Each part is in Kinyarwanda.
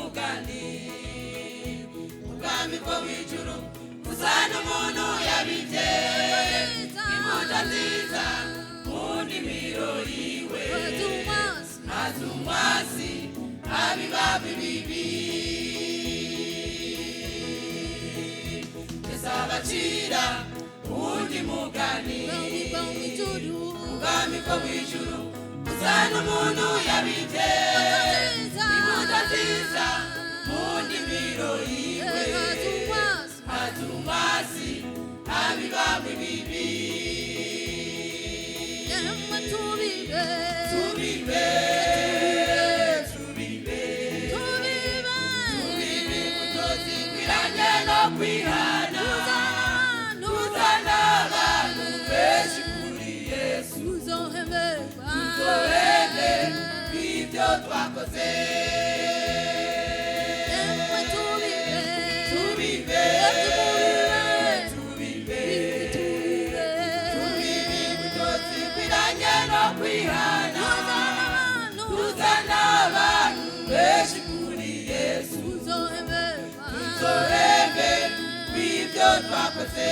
mugani ubwami bwo mwijuru kuzana umuntu yabivye impuda nziza mu ndimiro yiwe azumwasi abibabi bibi esabacira undi mugani ubwami bwo mwijuru kuzana umuntu yabivye impuda nziza mu ndimiro yiwe azumwasi abibabi bibi kwihana tuzana abantu benshi kuri Yesu tuzohembe ibyo twakoze tubibe ubutozi kwiranye no kwihana tuzana abantu benshi kuri Yesu tuzohembe ibyo twakoze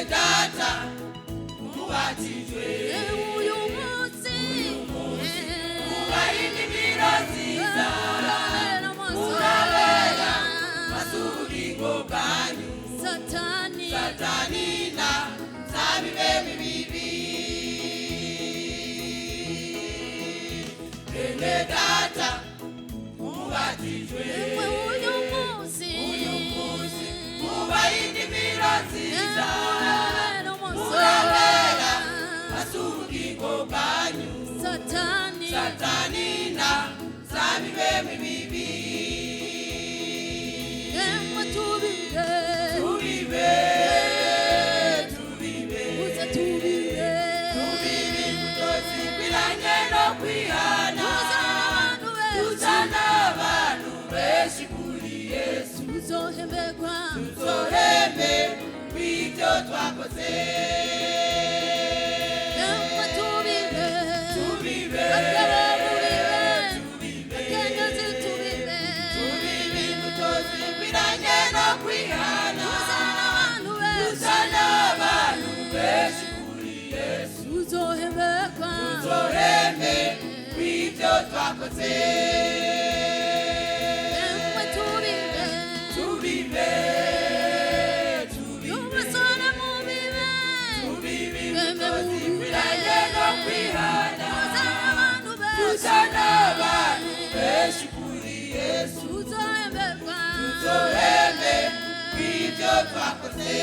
data mubatijwe uyu munsi ubayindi miroziza murabera masubugingo bwanyu satani na zabibe bibi bene data mubatijwe uyu munsi ubayindi miroziza murabera masubugingo bwanyu satani na zabibe bibi tubibe ubutozi kwiranye no kwihana tuzana abantu benshi kuri Yesu tuzohembe ibyo twakoze tuzohembe ibyo twakoze tubibe ubutozi kwiranye no kwihana tuzana abantu benshi kuri Yesu tuzohembe ibyo twakoze